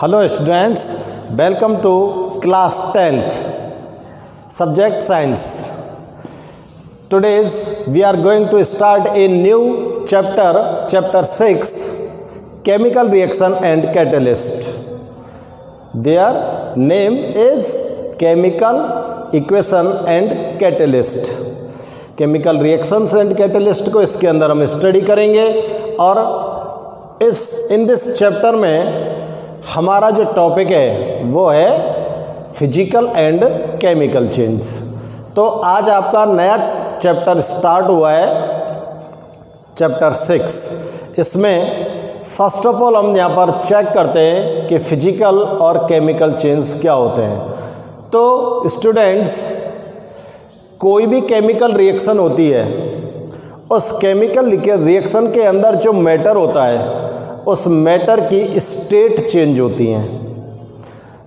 Hello students, welcome to class 10th, subject science. Today we are going to start a new chapter 6, chemical reaction and catalyst. Their name is chemical equation and catalyst. Chemical reactions and catalyst को इसके अंदर हम study करेंगे और in this chapter में हमारा जो topic है वो है फिजिकल एंड केमिकल चेंज। तो आज आपका नया चैप्टर स्टार्ट हुआ है, चैप्टर 6। इसमें फर्स्ट ऑफ ऑल हम यहाँ पर चेक करते हैं कि फिजिकल और केमिकल चेंज क्या होते हैं। तो स्टूडेंट्स, कोई भी केमिकल रिएक्शन होती है, उस केमिकल रिएक्शन के अंदर जो मैटर होता है उस मैटर की स्टेट चेंज होती हैं।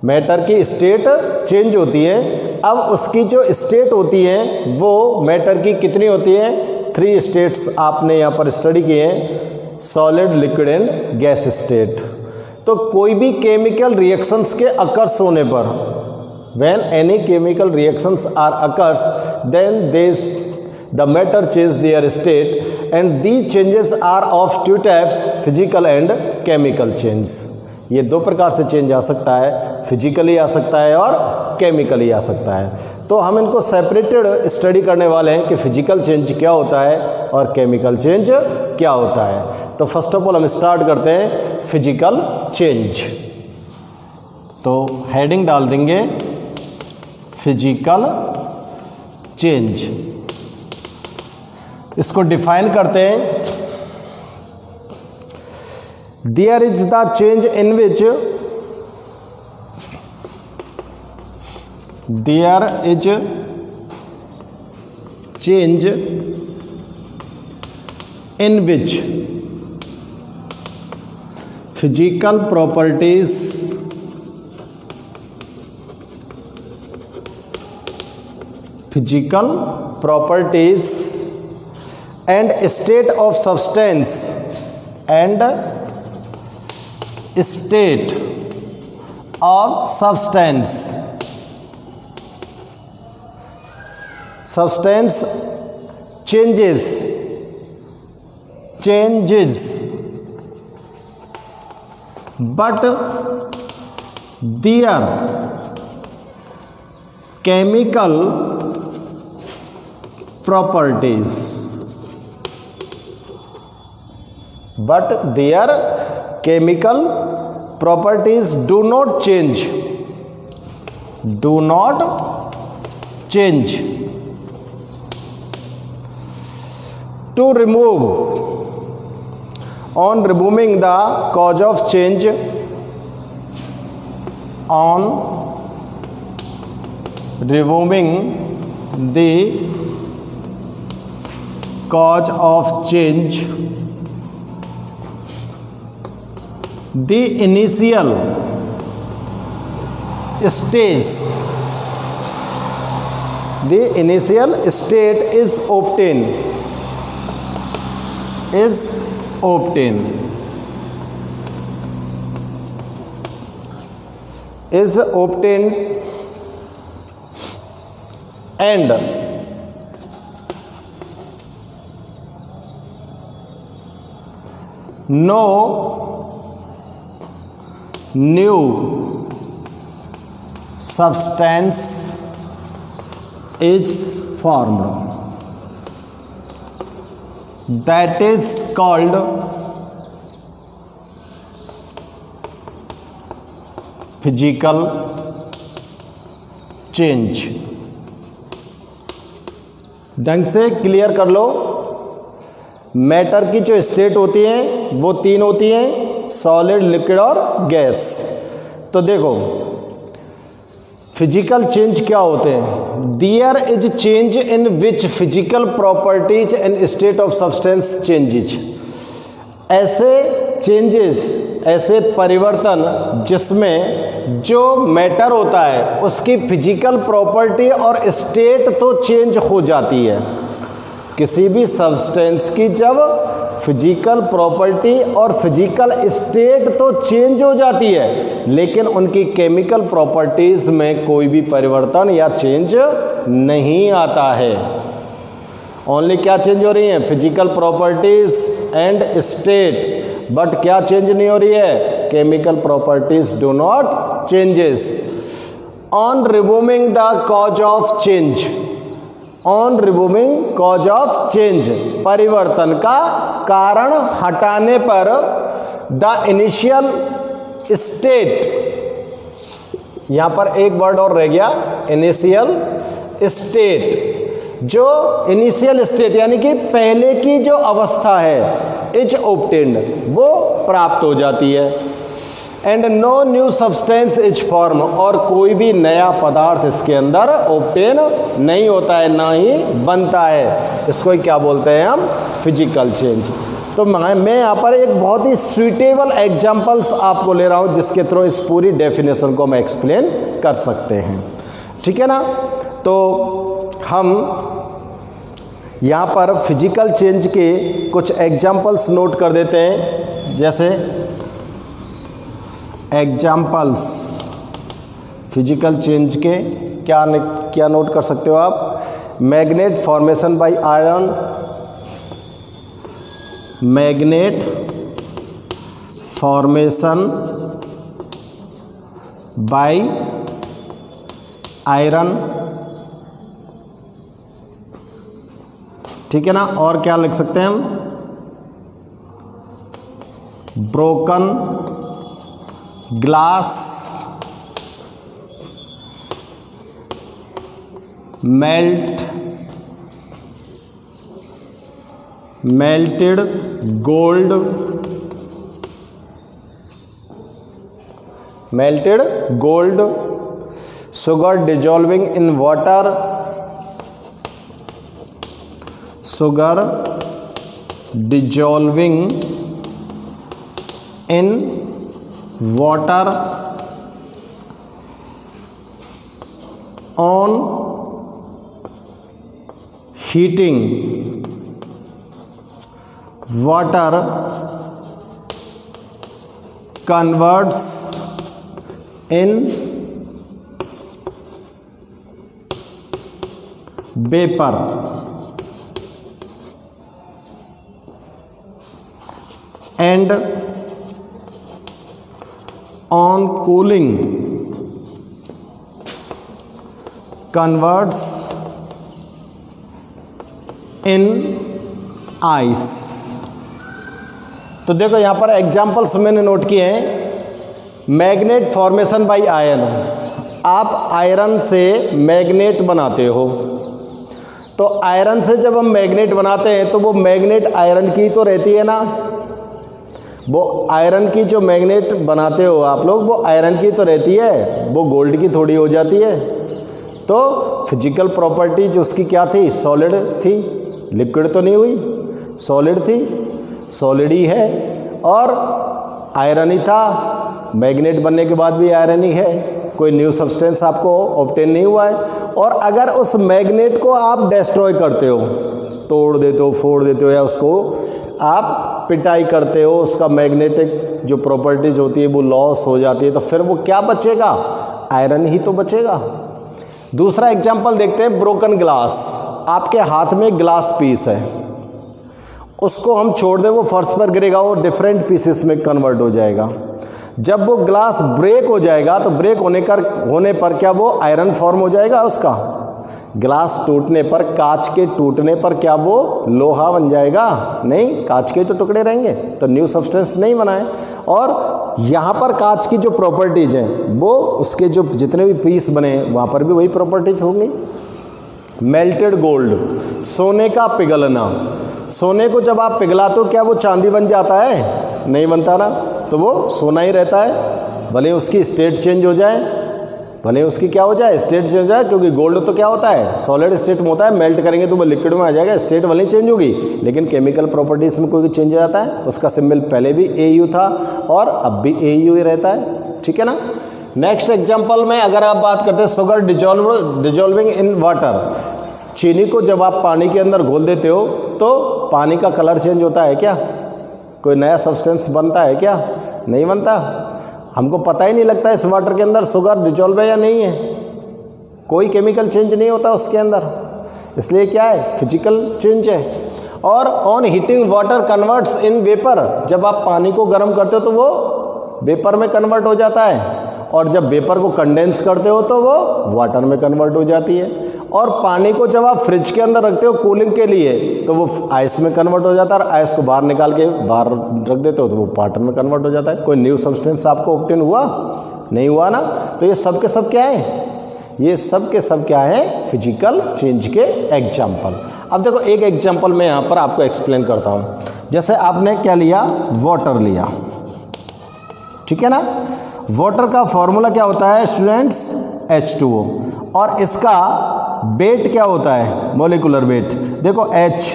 मैटर की स्टेट चेंज होती है। अब उसकी जो स्टेट होती है वो मैटर की कितनी होती है? 3 स्टेट्स आपने यहाँ पर स्टडी किए हैं, solid, liquid and gas state. तो कोई भी केमिकल रिएक्शंस के अकर्स होने पर, when any chemical reactions are occurs, then the matter change their state, and these changes are of 2 types, physical and chemical change. ये 2 प्रकार से चेंज आ सकता है, फिजिकली आ सकता है और केमिकली आ सकता है। तो हम इनको सेपरेटेड स्टडी करने वाले हैं कि फिजिकल चेंज क्या होता है और केमिकल चेंज क्या होता है। तो फर्स्ट ऑफ ऑल हम स्टार्ट करते हैं फिजिकल चेंज। तो हेडिंग डाल देंगे फिजिकल चेंज। इसको डिफाइन करते हैं, there is the change in which physical properties and state of substance changes but their chemical properties do not change. To remove, on removing the cause of change, the initial state is obtained and no new substance is formed. That is called physical change. ढंग से clear कर लो। Matter की जो state होती है वो 3 होती हैं, सॉलिड, लिक्विड और गैस। तो देखो फिजिकल चेंज क्या होते हैं? There is change in which physical properties and state of substance changes. ऐसे चेंजेस, ऐसे परिवर्तन जिसमें जो मैटर होता है उसकी फिजिकल प्रॉपर्टी और स्टेट तो चेंज हो जाती है। किसी भी सब्सटेंस की जब फिजिकल प्रॉपर्टी और फिजिकल स्टेट तो चेंज हो जाती है, लेकिन उनकी केमिकल प्रॉपर्टीज में कोई भी परिवर्तन या चेंज नहीं आता है। ओनली क्या चेंज हो रही है? Physical properties and state, but क्या चेंज नहीं हो रही है? Chemical properties do not changes. On removing the cause of change, on removing cause of change, परिवर्तन का कारण हटाने पर द इनिशियल स्टेट, यहां पर एक वर्ड और रह गया, इनिशियल स्टेट। जो इनिशियल स्टेट यानी कि पहले की जो अवस्था है, इज ऑब्टेन्ड, वो प्राप्त हो जाती है। And no new substance is form, और कोई भी नया पदार्थ इसके अंदर ऑब्टेन नहीं होता है, ना ही बनता है। इसको क्या बोलते हैं हम? Physical change. तो मैं यहाँ पर एक बहुत ही सुइटेबल एग्जांपल्स आपको ले रहा हूँ, जिसके थ्रू इस पूरी डेफिनेशन को हम एक्सप्लेन कर सकते हैं। ठीक है ना? तो हम यहाँ पर फिजिकल चेंज के कुछ एग्जांपल्स नोट कर देते हैं। जैसे एग्जांपल्स फिजिकल चेंज के क्या नोट कर सकते हो आप? Magnet formation by iron, magnet formation by iron, ठीक है ना? और क्या लिख सकते हैं हम? Broken glass, melted gold, sugar dissolving in water, sugar dissolving in water on heating water converts in vapor, and on cooling converts in ice। तो देखो यहां पर एग्जांपल्स मैंने नोट किए हैं। मैग्नेट फॉर्मेशन बाय आयरन, आप आयरन से magnet बनाते हो, तो आयरन से जब हम मैग्नेट बनाते हैं तो वो मैग्नेट आयरन की तो रहती है ना, वो आयरन की जो मैग्नेट बनाते हो आप लोग, वो आयरन की तो रहती है, वो गोल्ड की थोड़ी हो जाती है। तो फिजिकल प्रॉपर्टी जो उसकी क्या थी? सॉलिड थी, लिक्विड तो नहीं हुई, सॉलिड थी, सॉलिड ही है, और आयरन ही था। मैग्नेट बनने के बाद भी आयरन ही है, कोई न्यू सब्सटेंस आपको ऑब्टेन नहीं हुआ है। और अगर उस मैग्नेट को आप डिस्ट्रॉय करते हो, तोड़ देते हो, फोड़ देते हो, या उसको आप पिटाई करते हो, उसका मैग्नेटिक जो प्रॉपर्टीज होती है वो लॉस हो जाती है, तो फिर वो क्या बचेगा? आयरन ही तो बचेगा। दूसरा एग्जांपल देखते हैं, ब्रोकन ग्लास। आपके हाथ में ग्लास पीस है, उसको हम छोड़ दें, वो फर्श पर गिरेगा, वो डिफरेंट पीसेस में कन्वर्ट हो जाएगा। जब वो ग्लास ब्रेक हो जाएगा, तो ब्रेक होने पर क्या वो आयरन फॉर्म हो जाएगा उसका? ग्लास टूटने पर, कांच के टूटने पर क्या वो लोहा बन जाएगा? नहीं, कांच के तो टुकड़े रहेंगे, तो न्यू सब्सटेंस नहीं बनाए। और यहाँ पर कांच की जो प्रॉपर्टीज हैं, वो उसके जो जितने भी पीस बने वहाँ पर भी वही प्रॉपर्टीज होंगी। मेल्टेड गोल्ड, सोने का पिघलना। सोने को जब आप पिघलाते हो, क्या वो चांदी बन जाता है? नहीं बनता ना, तो वो सोना ही रहता है, भले उसकी स्टेट चेंज हो जाए, भले उसकी क्या हो जाए, स्टेट चेंज हो जाए, क्योंकि गोल्ड तो क्या होता है? सॉलिड स्टेट में होता है। मेल्ट करेंगे तो वो लिक्विड में आ जाएगा, स्टेट भले चेंज होगी, लेकिन केमिकल प्रॉपर्टीज में कोई चेंज हो जाता है। उसका सिंबल पहले भी AU था और अब भी AU ही रहता है, ठीक है ना? नेक्स्ट एग्जांपल में अगर आप बात करते हैं शुगर डिजोल्विंग इन वाटर, चीनी को जब आप पानी के अंदर घोल देते हो तो पानी का कलर चेंज होता है क्या? कोई नया सब्सटेंस बनता है क्या? नहीं बनता। हमको पता ही नहीं लगता इस वाटर के अंदर शुगर डिजोल्व है या नहीं है, कोई केमिकल चेंज नहीं होता उसके अंदर, इसलिए क्या है? फिजिकल चेंज है। और on heating water converts in vapour, जब आप पानी को गर्म करते हो तो वो वेपर में कन्वर्ट हो जाता है, और जब वेपर को कंडेंस करते हो तो वो वाटर में कन्वर्ट हो जाती है। और पानी को जब आप फ्रिज के अंदर रखते हो कूलिंग के लिए तो वो आइस में कन्वर्ट हो जाता है, और आइस को बाहर निकाल के बाहर रख देते हो तो वो वाटर में कन्वर्ट हो जाता है। कोई न्यू सब्सटेंस आपको ऑब्टेन हुआ? नहीं हुआ ना। तो ये सब के सब क्या है? ये सब के सब क्या है? फिजिकल चेंज के एग्जाम्पल। अब देखो एक एग्जाम्पल मैं यहाँ पर आपको एक्सप्लेन करता हूँ। जैसे आपने क्या लिया? वाटर लिया, ठीक है ना। वाटर का फॉर्मूला क्या होता है स्टूडेंट्स? H2O। और इसका वेट क्या होता है? Molecular weight. देखो H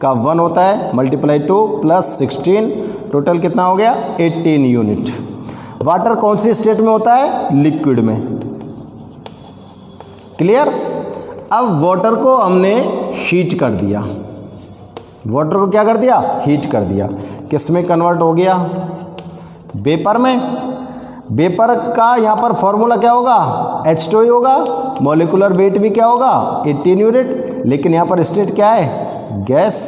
का 1 होता है, मल्टीप्लाई 2 प्लस 16, टोटल कितना हो गया? 18 यूनिट। वाटर कौन सी स्टेट में होता है? लिक्विड में। क्लियर? अब वाटर को हमने हीट कर दिया, वाटर को क्या कर दिया? हीट कर दिया। किस में कन्वर्ट हो गया? वेपर में। वेपर का यहाँ पर फॉर्मूला क्या होगा? H2 ही होगा। मॉलिक्यूलर वेट भी क्या होगा? 18 यूनिट। लेकिन यहाँ पर स्टेट क्या है? गैस।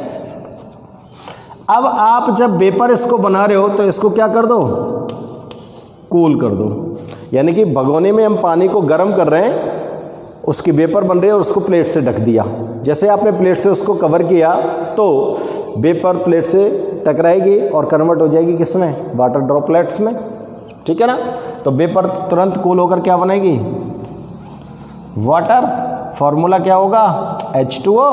अब आप जब वेपर इसको बना रहे हो तो इसको क्या कर दो? कूल कर दो। यानी कि भगोने में हम पानी को गर्म कर रहे हैं, उसकी वेपर बन रही है और उसको प्लेट से ढक दिया। जैसे आपने प्लेट से उसको कवर किया तो वेपर प्लेट से टकराएगी और कन्वर्ट हो जाएगी किस में? वाटर ड्रॉपलेट्स में, ठीक है ना। तो वेपर तुरंत कूल होकर क्या बनेगी? वाटर। फॉर्मूला क्या होगा? H2O।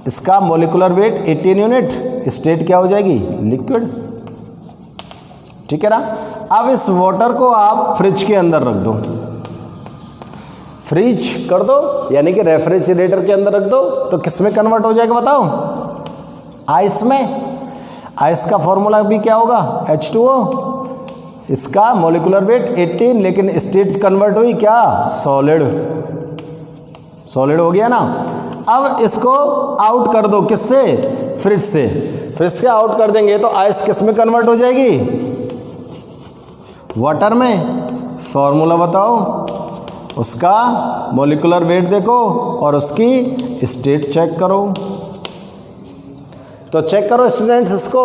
इसका मोलिकुलर वेट 18 यूनिट, स्टेट क्या हो जाएगी? लिक्विड, ठीक है ना। अब इस वाटर को आप फ्रिज के अंदर रख दो, फ्रीज कर दो, यानी कि रेफ्रिजरेटर के अंदर रख दो, तो किस में कन्वर्ट हो जाएगा बताओ? आइस में। आइस का फॉर्मूला भी क्या होगा? H2O। इसका मोलिकुलर वेट 18, लेकिन स्टेट कन्वर्ट हुई क्या? सॉलिड। सॉलिड हो गया ना। अब इसको आउट कर दो, किससे? फ्रिज से। फ्रिज से आउट कर देंगे तो आइस किस में कन्वर्ट हो जाएगी? वाटर में। फॉर्मूला बताओ उसका, मोलिकुलर वेट देखो और उसकी स्टेट चेक करो। तो चेक करो स्टूडेंट्स इसको,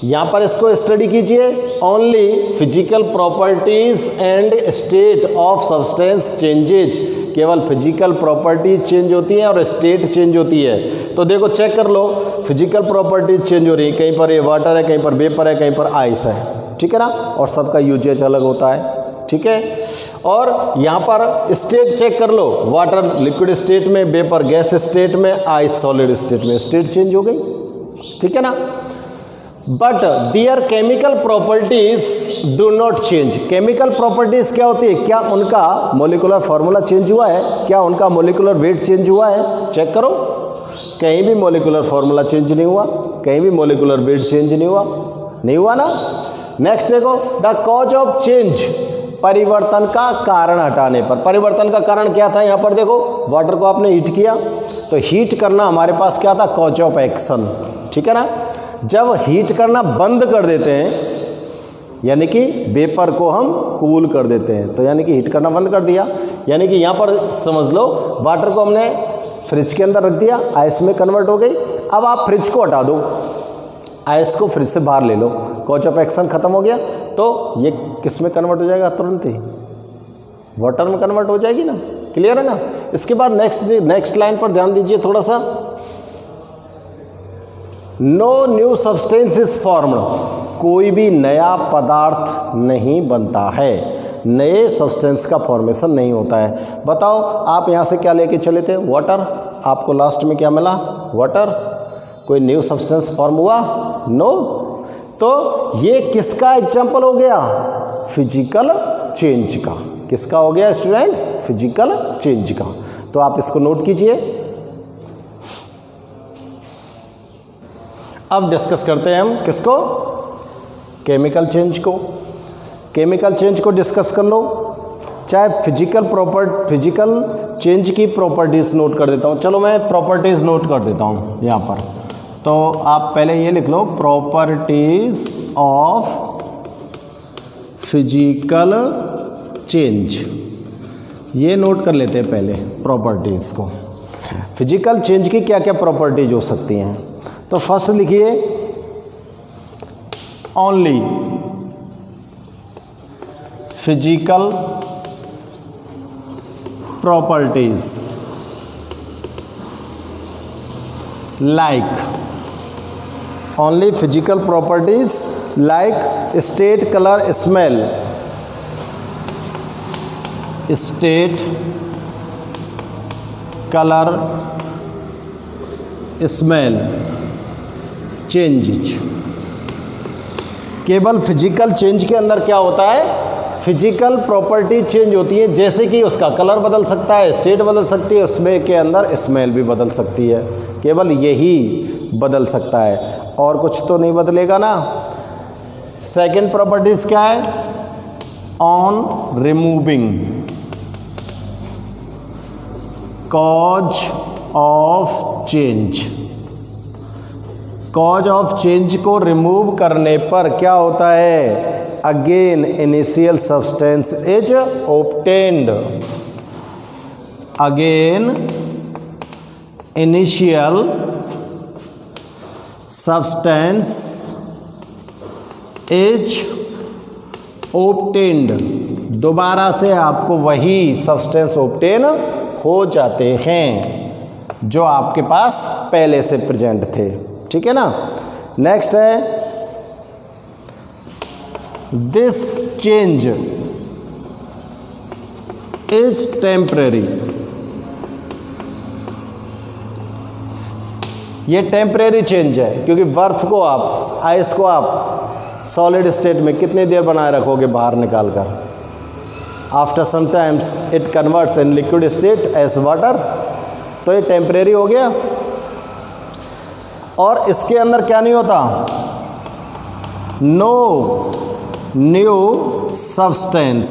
यहाँ पर इसको स्टडी कीजिए। Only physical properties and state of substance changes. केवल फिजिकल प्रॉपर्टीज चेंज होती हैं और स्टेट चेंज होती है। तो देखो चेक कर लो, फिजिकल प्रॉपर्टीज चेंज हो रही है, कहीं पर ये वाटर है, कहीं पर वेपर है, कहीं पर आइस है, ठीक है ना। और सबका यूजेज अलग होता है, ठीक है। और यहाँ पर स्टेट चेक कर लो, वाटर लिक्विड स्टेट में, वेपर गैस स्टेट में, आइस सॉलिड स्टेट में, स्टेट चेंज हो गई, ठीक है ना। But their chemical properties do not change. Chemical properties क्या होती है? क्या उनका मोलिकुलर फार्मूला चेंज हुआ है? क्या उनका मोलिकुलर वेट चेंज हुआ है? चेक करो, कहीं भी मोलिकुलर फार्मूला चेंज नहीं हुआ, कहीं भी मोलिकुलर वेट चेंज नहीं हुआ, नहीं हुआ ना। नेक्स्ट देखो, द कॉज ऑफ चेंज, परिवर्तन का कारण हटाने पर। परिवर्तन का कारण क्या था? यहाँ पर देखो, वाटर को आपने हीट किया, तो हीट करना हमारे पास क्या था? कॉज ऑफ एक्शन, ठीक है ना। जब हीट करना बंद कर देते हैं, यानी कि वेपर को हम कूल कर देते हैं, तो यानी कि हीट करना बंद कर दिया। यानी कि यहाँ पर समझ लो, वाटर को हमने फ्रिज के अंदर रख दिया, आइस में कन्वर्ट हो गई। अब आप फ्रिज को हटा दो, आइस को फ्रिज से बाहर ले लो, कॉज ऑफ एक्शन खत्म हो गया, तो ये किस में कन्वर्ट हो जाएगा? तुरंत ही वाटर में कन्वर्ट हो जाएगी ना। क्लियर है ना। इसके बाद नेक्स्ट लाइन पर ध्यान दीजिए थोड़ा सा। No new substance is formed, कोई भी नया पदार्थ नहीं बनता है, नए सब्सटेंस का फॉर्मेशन नहीं होता है। बताओ, आप यहाँ से क्या लेके चले थे? वाटर। आपको लास्ट में क्या मिला? वाटर। कोई न्यू सब्सटेंस फॉर्म हुआ? नो। तो ये किसका एग्जाम्पल हो गया? फिजिकल चेंज का। किसका हो गया स्टूडेंट्स? फिजिकल चेंज का। तो आप इसको नोट कीजिए। अब डिस्कस करते हैं हम किसको? केमिकल चेंज को। केमिकल चेंज को डिस्कस कर लो, चाहे फिजिकल चेंज की प्रॉपर्टीज़ नोट कर देता हूँ। चलो मैं प्रॉपर्टीज़ नोट कर देता हूँ यहाँ पर। तो आप पहले ये लिख लो, प्रॉपर्टीज़ ऑफ फिजिकल चेंज, ये नोट कर लेते हैं पहले प्रॉपर्टीज़ को। फिजिकल चेंज की क्या क्या प्रॉपर्टीज हो सकती हैं। तो फर्स्ट लिखिए, only physical properties like, only physical properties like state, colour, smell, state, colour, smell changes. केवल फिजिकल चेंज के अंदर क्या होता है, फिजिकल प्रॉपर्टी चेंज होती है, जैसे कि उसका कलर बदल सकता है, स्टेट बदल सकती है, उसमें के अंदर स्मेल भी बदल सकती है। केवल यही बदल सकता है, और कुछ तो नहीं बदलेगा ना। सेकंड प्रॉपर्टीज क्या है, on removing cause of change, cause of change को रिमूव करने पर क्या होता है, again initial substance is obtained, again initial substance is obtained, दोबारा से आपको वही सब्सटेंस ऑब्टेन हो जाते हैं जो आपके पास पहले से प्रेजेंट थे। ठीक है ना। नेक्स्ट है, दिस चेंज इज टेम्परेरी, ये टेम्परेरी चेंज है, क्योंकि बर्फ को आप, आइस को आप सॉलिड स्टेट में कितनी देर बनाए रखोगे बाहर निकाल कर, after some times it converts in liquid state as water, तो ये टेम्परेरी हो गया। और इसके अंदर क्या नहीं होता, no new substance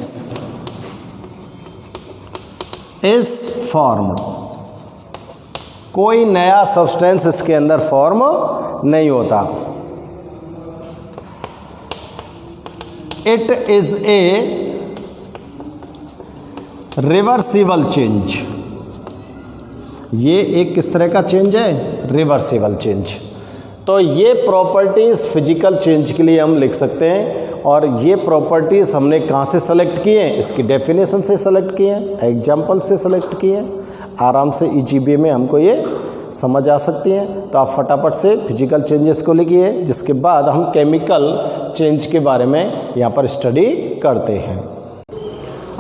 is formed, कोई नया सब्सटेंस इसके अंदर फॉर्म नहीं होता। It is a reversible change, ये एक किस तरह का चेंज है, रिवर्सिबल चेंज। तो ये प्रॉपर्टीज़ फिजिकल चेंज के लिए हम लिख सकते हैं, और ये प्रॉपर्टीज़ हमने कहाँ से सेलेक्ट किए हैं, इसकी डेफिनेशन से सेलेक्ट किए हैं, एग्जाम्पल से सेलेक्ट किए हैं। आराम से EGBA में हमको ये समझ आ सकती हैं। तो आप फटाफट से फिजिकल चेंजेस को लिखिए, जिसके बाद हम केमिकल चेंज के बारे में यहाँ पर स्टडी करते हैं।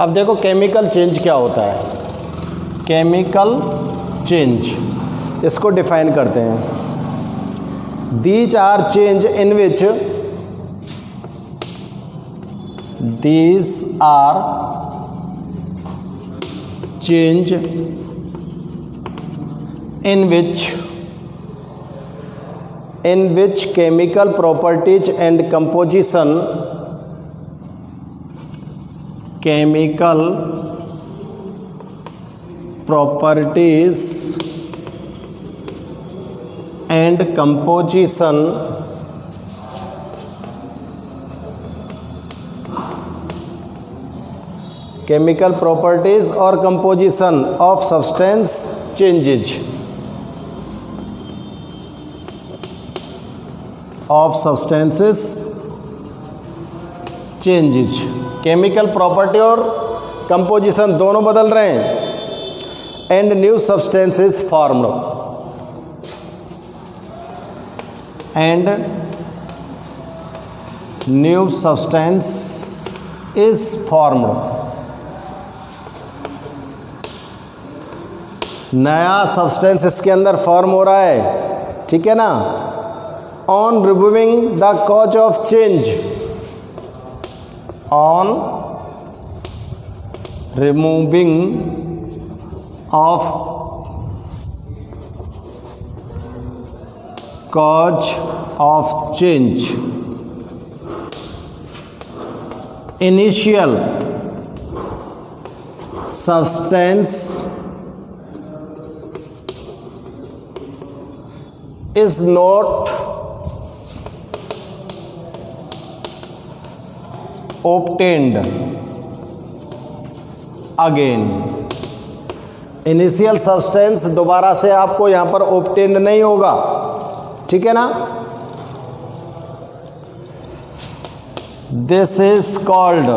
अब देखो केमिकल चेंज क्या होता है। केमिकल चेंज, इसको डिफाइन करते हैं, these are change in which, these are change in which chemical properties and composition chemical properties or composition of substance changes, of substances changes, chemical property और composition दोनों बदल रहे हैं। And new substance is formed, and new substance is formed, नया substance इसके अंदर form हो रहा है। ठीक है ना। On removing the cause of change, on removing of cause of change, initial substance is not obtained again। Initial substance दोबारा से आपको यहां पर ऑब्टेन्ड नहीं होगा, ठीक है ना। This is called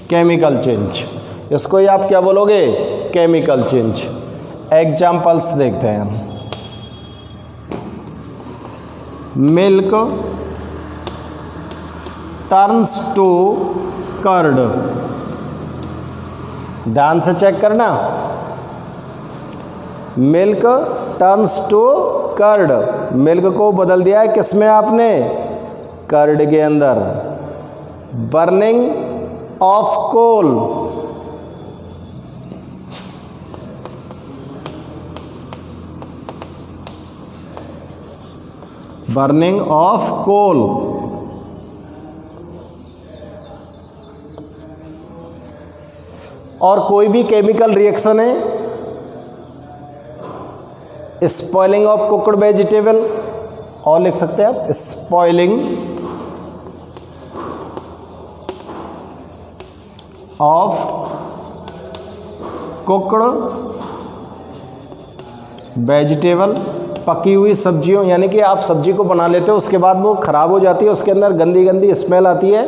chemical change. इसको ही आप क्या बोलोगे, केमिकल चेंज। एग्जाम्पल्स देखते हैं हम। मिल्क टर्न्स टू कर्ड, ध्यान से चेक करना। Milk turns to curd, milk को बदल दिया है किसमें आपने, कर्ड के अंदर। Burning of coal, burning of coal. और कोई भी केमिकल रिएक्शन है, स्पॉइलिंग ऑफ कुक्ड वेजिटेबल, और लिख सकते हैं आप स्पॉइलिंग ऑफ कुक्ड वेजिटेबल, पकी हुई सब्जियों, यानी कि आप सब्जी को बना लेते हो, उसके बाद वो खराब हो जाती है, उसके अंदर गंदी गंदी स्मेल आती है,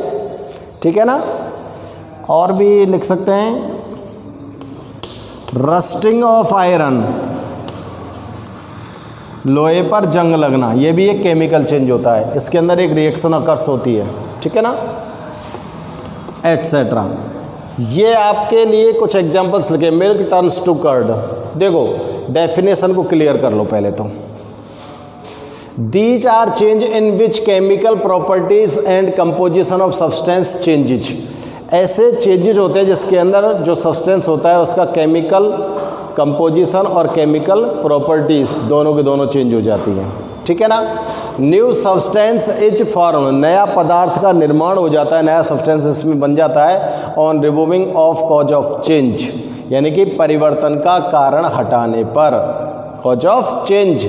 ठीक है ना। और भी लिख सकते हैं रस्टिंग ऑफ आयरन, लोहे पर जंग लगना, ये भी एक केमिकल चेंज होता है, इसके अंदर एक रिएक्शन अकर्स होती है, ठीक है ना, एटसेट्रा। ये आपके लिए कुछ एग्जांपल्स लिखे। मिल्क टर्न्स टू कर्ड, देखो डेफिनेशन को क्लियर कर लो पहले तो। These are change in which chemical properties and composition of substance changes, ऐसे चेंजेज होते हैं जिसके अंदर जो सब्सटेंस होता है उसका केमिकल कंपोजिशन और केमिकल प्रॉपर्टीज दोनों के दोनों चेंज हो जाती हैं, ठीक है ना। न्यू सब्सटेंस इज फॉर्म, नया पदार्थ का निर्माण हो जाता है, नया सब्सटेंस इसमें बन जाता है। On removing of cause of change, यानी कि परिवर्तन का कारण हटाने पर। Cause of change,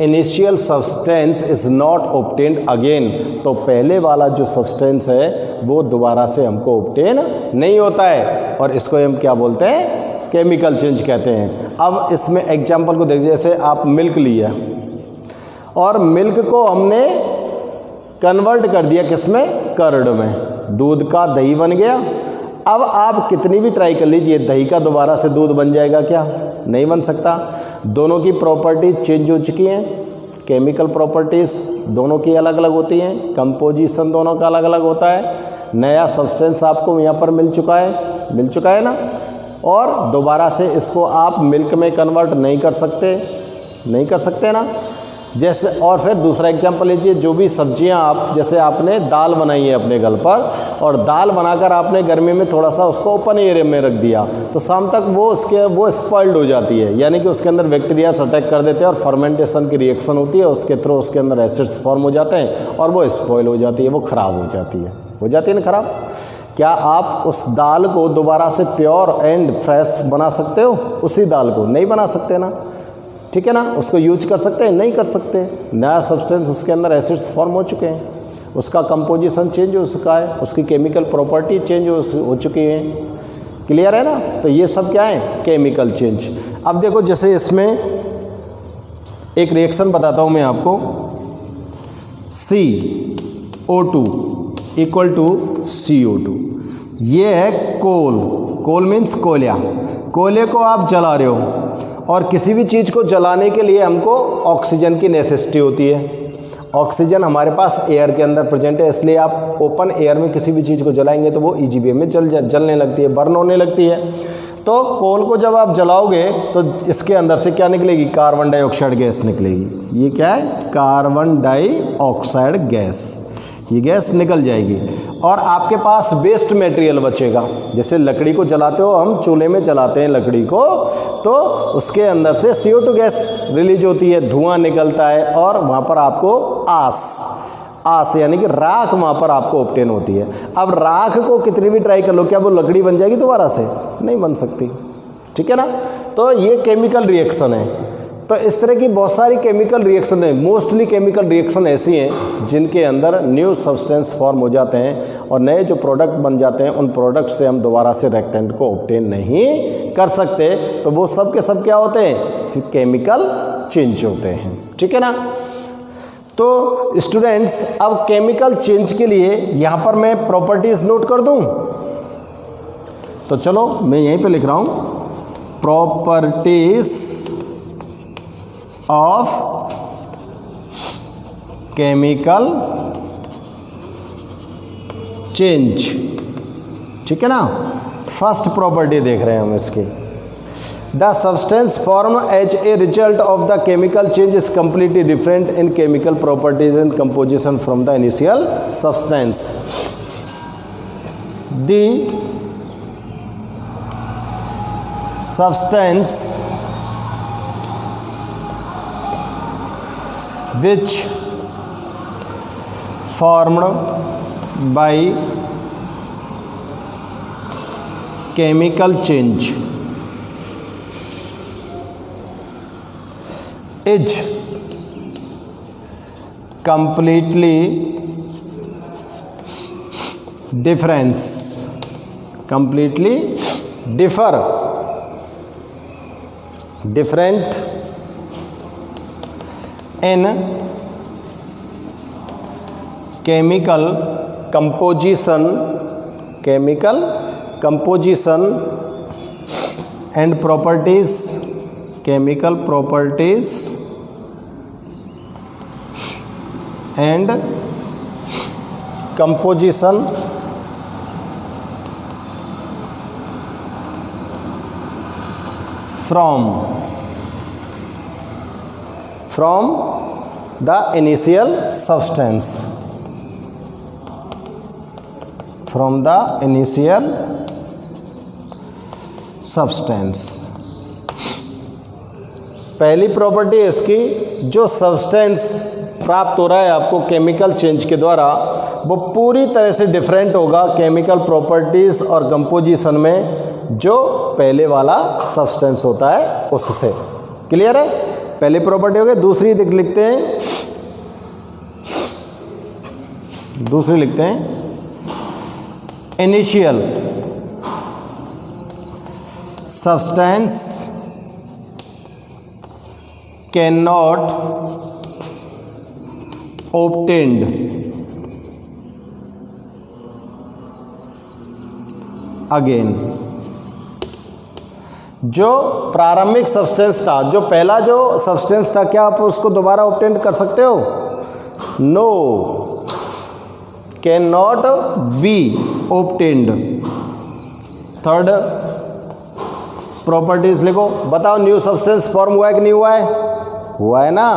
initial substance is not obtained again, तो पहले वाला जो सब्सटेंस है वो दोबारा से हमको ऑब्टेन नहीं होता है, और इसको हम क्या बोलते हैं, केमिकल चेंज कहते हैं। अब इसमें एग्जांपल को देखिए, जैसे आप मिल्क लिया और मिल्क को हमने कन्वर्ट कर दिया किसमें, कर्ड में, दूध का दही बन गया। अब आप कितनी भी ट्राई कर लीजिए, दही का दोबारा से दूध बन जाएगा क्या, नहीं बन सकता। दोनों की प्रॉपर्टीज चेंज हो चुकी हैं, केमिकल प्रॉपर्टीज़ दोनों की अलग अलग होती हैं, कंपोजिशन दोनों का अलग अलग होता है। नया सब्सटेंस आपको यहाँ पर मिल चुका है ना, और दोबारा से इसको आप मिल्क में कन्वर्ट नहीं कर सकते ना। जैसे, और फिर दूसरा एग्जांपल लीजिए, जो भी सब्जियां आप, जैसे आपने दाल बनाई है अपने घर पर, और दाल बनाकर आपने गर्मी में थोड़ा सा उसको ओपन एरिया में रख दिया, तो शाम तक वो स्पॉइल्ड हो जाती है, यानी कि उसके अंदर बैक्टीरिया अटैक कर देते हैं और फर्मेंटेशन की रिएक्शन होती है, उसके थ्रू उसके अंदर एसिड्स फॉर्म हो जाते हैं और वो स्पॉइल हो जाती है, वो ख़राब हो जाती है ना ख़राब। क्या आप उस दाल को दोबारा से प्योर एंड फ्रेश बना सकते हो, उसी दाल को नहीं बना सकते ना, ठीक है ना। उसको यूज कर सकते हैं, नहीं कर सकते। नया सब्सटेंस, उसके अंदर एसिड्स फॉर्म हो चुके हैं, उसका कंपोजिशन चेंज हो चुका है, उसकी केमिकल प्रॉपर्टी चेंज हो चुकी है, क्लियर है ना। तो ये सब क्या है, केमिकल चेंज। अब देखो, जैसे इसमें एक रिएक्शन बताता हूँ मैं आपको, CO2 इक्वल टू CO2, ये है कोल मीन्स कोयला। कोयले को आप जला रहे हो, और किसी भी चीज़ को जलाने के लिए हमको ऑक्सीजन की नेसेसिटी होती है। ऑक्सीजन हमारे पास एयर के अंदर प्रेजेंट है, इसलिए आप ओपन एयर में किसी भी चीज़ को जलाएंगे तो वो ईजीवी में जलने लगती है, बर्न होने लगती है। तो कोल को जब आप जलाओगे तो इसके अंदर से क्या निकलेगी, कार्बन डाइऑक्साइड गैस निकलेगी। ये क्या है, कार्बन डाइऑक्साइड गैस। ये गैस निकल जाएगी और आपके पास वेस्ट मटेरियल बचेगा। जैसे लकड़ी को जलाते हो, हम चूल्हे में जलाते हैं लकड़ी को, तो उसके अंदर से CO2 गैस रिलीज होती है, धुआं निकलता है और वहाँ पर आपको आस यानी कि राख वहाँ पर आपको ऑब्टेन होती है। अब राख को कितनी भी ट्राई कर लो, क्या वो लकड़ी बन जाएगी दोबारा से? नहीं बन सकती, ठीक है ना। तो ये केमिकल रिएक्शन है। तो इस तरह की बहुत सारी केमिकल रिएक्शन है। मोस्टली केमिकल रिएक्शन ऐसी हैं जिनके अंदर न्यू सब्सटेंस फॉर्म हो जाते हैं और नए जो प्रोडक्ट बन जाते हैं, उन प्रोडक्ट से हम दोबारा से रिएक्टेंट को ऑब्टेन नहीं कर सकते। तो वो सब के सब क्या होते हैं? फिर केमिकल चेंज होते हैं, ठीक है ना। तो स्टूडेंट्स, अब केमिकल चेंज के लिए यहाँ पर मैं प्रॉपर्टीज नोट कर दूँ, तो चलो मैं यहीं पे लिख रहा हूँ प्रॉपर्टीज ऑफ केमिकल चेंज, ठीक है ना। फर्स्ट प्रॉपर्टी देख रहे हैं हम इसकी, the substance form as a result of the chemical change is completely different in chemical properties and composition from the initial substance. The substance which formed by chemical change is completely different in chemical composition and properties, chemical properties and composition from the initial substance, from the initial substance। पहली property है इसकी, जो substance प्राप्त हो रहा है आपको chemical change के द्वारा, वो पूरी तरह से डिफरेंट होगा केमिकल प्रॉपर्टीज और कंपोजिशन में जो पहले वाला सब्सटेंस होता है उससे। क्लियर है? पहली प्रॉपर्टी हो गई। दूसरी लिखते हैं, initial substance can not obtained again। जो प्रारंभिक सब्सटेंस था, जो पहला जो सब्सटेंस था, क्या आप उसको दोबारा ऑब्टेन कर सकते हो? No, can not be obtained. Third properties लिखो, बताओ न्यू सब्सटेंस फॉर्म हुआ है कि नहीं हुआ है? हुआ है ना।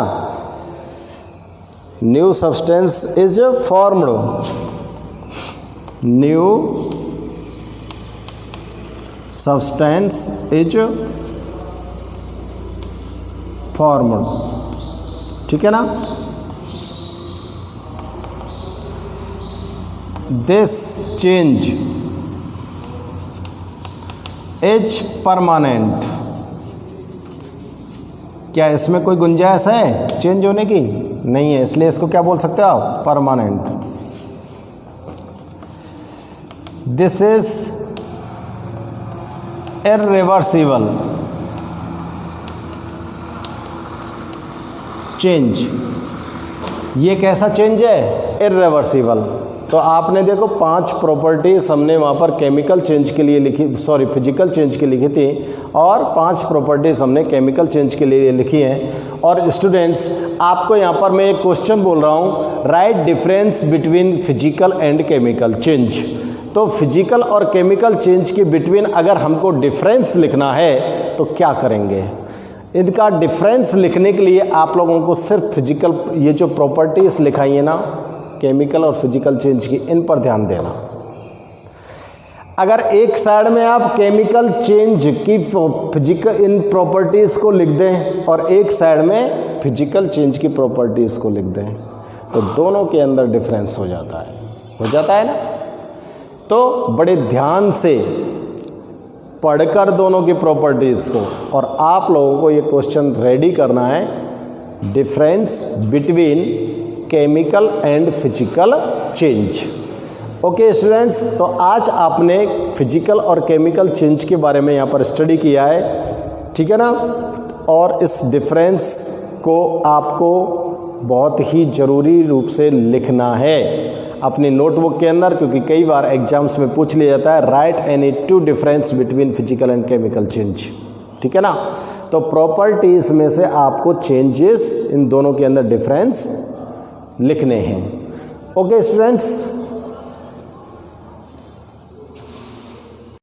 New substance is formed, new substance is formed, ठीक है ना। this change is permanent। क्या इसमें कोई गुंजाइश है चेंज होने की? नहीं है, इसलिए इसको क्या बोल सकते हो आप? Permanent. This is irreversible change. ये कैसा चेंज है? इर्रिवर्सिबल। तो आपने देखो 5 प्रॉपर्टीज हमने वहाँ पर केमिकल चेंज के लिए फिजिकल चेंज के लिखी थी और 5 प्रॉपर्टीज हमने केमिकल चेंज के लिए लिखी हैं। और स्टूडेंट्स, आपको यहाँ पर मैं एक क्वेश्चन बोल रहा हूँ, right difference between physical and chemical change. तो फिजिकल और केमिकल चेंज के बिटवीन अगर हमको डिफरेंस लिखना है तो क्या करेंगे? इनका डिफरेंस लिखने के लिए आप लोगों को सिर्फ फिजिकल ये जो प्रॉपर्टीज लिखाई है ना, केमिकल और फिजिकल चेंज की, इन पर ध्यान देना। अगर एक साइड में आप केमिकल चेंज की फिजिकल इन प्रॉपर्टीज़ को लिख दें और एक साइड में फिजिकल चेंज की प्रॉपर्टीज़ को लिख दें तो दोनों के अंदर डिफरेंस हो जाता है ना। तो बड़े ध्यान से पढ़कर दोनों की प्रॉपर्टीज़ को, और आप लोगों को ये क्वेश्चन रेडी करना है, difference between chemical and physical change. Okay students, तो आज आपने फिजिकल और केमिकल चेंज के बारे में यहाँ पर स्टडी किया है, ठीक है ना। और इस डिफरेंस को आपको बहुत ही ज़रूरी रूप से लिखना है अपनी नोटबुक के अंदर, क्योंकि कई बार एग्जाम्स में पूछ लिया जाता है right any two difference between physical and chemical change, ठीक है ना। तो प्रॉपर्टीज़ में से आपको चेंजेस इन दोनों के अंदर डिफरेंस लिखने हैं। Okay students,